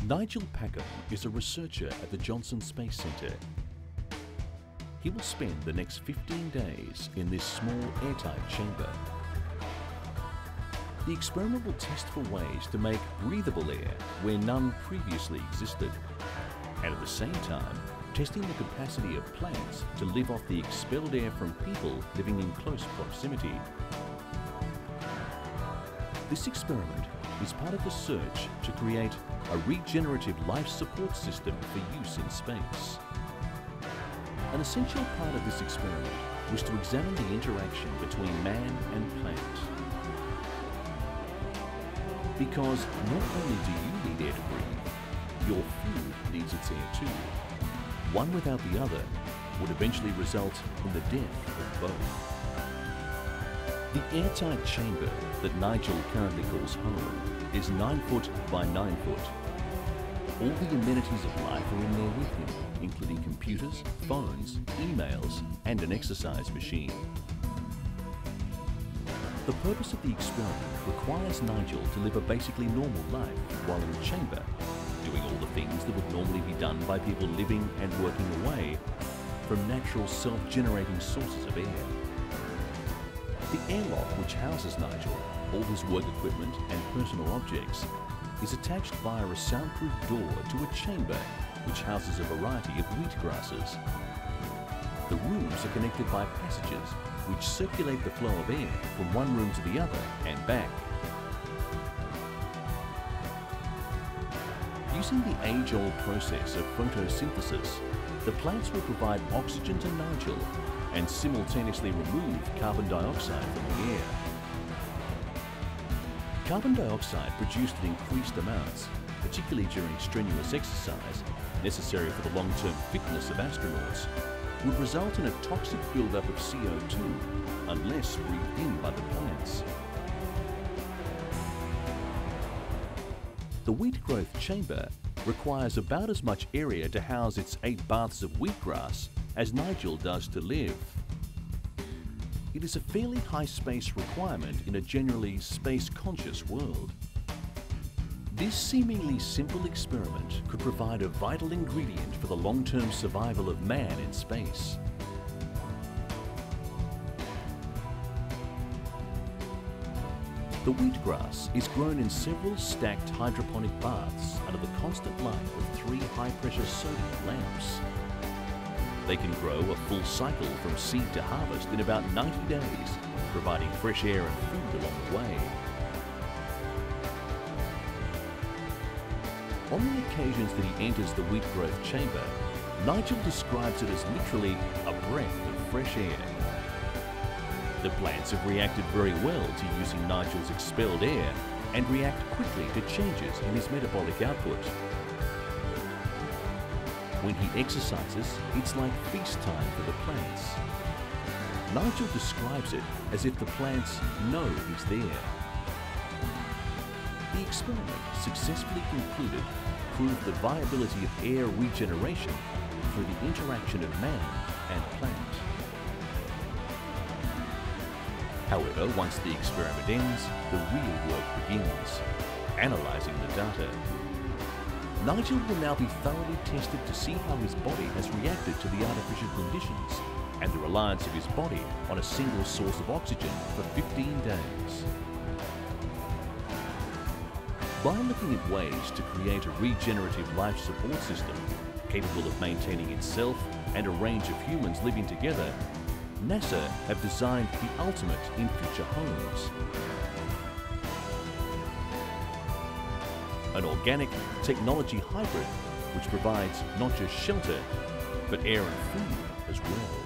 Nigel Packham is a researcher at the Johnson Space Centre. He will spend the next 15 days in this small airtight chamber. The experiment will test for ways to make breathable air where none previously existed, and at the same time testing the capacity of plants to live off the expelled air from people living in close proximity. This experiment is part of the search to create a regenerative life support system for use in space. An essential part of this experiment was to examine the interaction between man and plant. Because not only do you need air to breathe, your food needs its air too. One without the other would eventually result in the death of both. The airtight chamber that Nigel currently calls home is 9 foot by 9 foot. All the amenities of life are in there with him, including computers, phones, emails, and an exercise machine. The purpose of the experiment requires Nigel to live a basically normal life while in the chamber, doing all the things that would normally be done by people living and working away from natural self-generating sources of air. The airlock which houses Nigel, all his work equipment and personal objects, is attached via a soundproof door to a chamber which houses a variety of wheat grasses. The rooms are connected by passages which circulate the flow of air from one room to the other and back. Using the age-old process of photosynthesis, the plants will provide oxygen to Nigel and simultaneously remove carbon dioxide from the air. Carbon dioxide produced in increased amounts, particularly during strenuous exercise necessary for the long-term fitness of astronauts, would result in a toxic buildup of CO2 unless breathed in by the plants. The wheat growth chamber requires about as much area to house its 8 baths of wheatgrass as Nigel does to live. It is a fairly high space requirement in a generally space-conscious world. This seemingly simple experiment could provide a vital ingredient for the long-term survival of man in space. The wheatgrass is grown in several stacked hydroponic baths under the constant light of 3 high-pressure sodium lamps. They can grow a full cycle from seed to harvest in about 90 days, providing fresh air and food along the way. On the occasions that he enters the wheat growth chamber, Nigel describes it as literally a breath of fresh air. The plants have reacted very well to using Nigel's expelled air and react quickly to changes in his metabolic output. When he exercises, it's like feast time for the plants. Nigel describes it as if the plants know he's there. The experiment, successfully concluded, proved the viability of air regeneration through the interaction of man and plant. However, once the experiment ends, the real work begins, analysing the data. Nigel will now be thoroughly tested to see how his body has reacted to the artificial conditions and the reliance of his body on a single source of oxygen for 15 days. By looking at ways to create a regenerative life support system capable of maintaining itself and a range of humans living together, NASA have designed the ultimate in future homes. An organic technology hybrid which provides not just shelter, but air and food as well.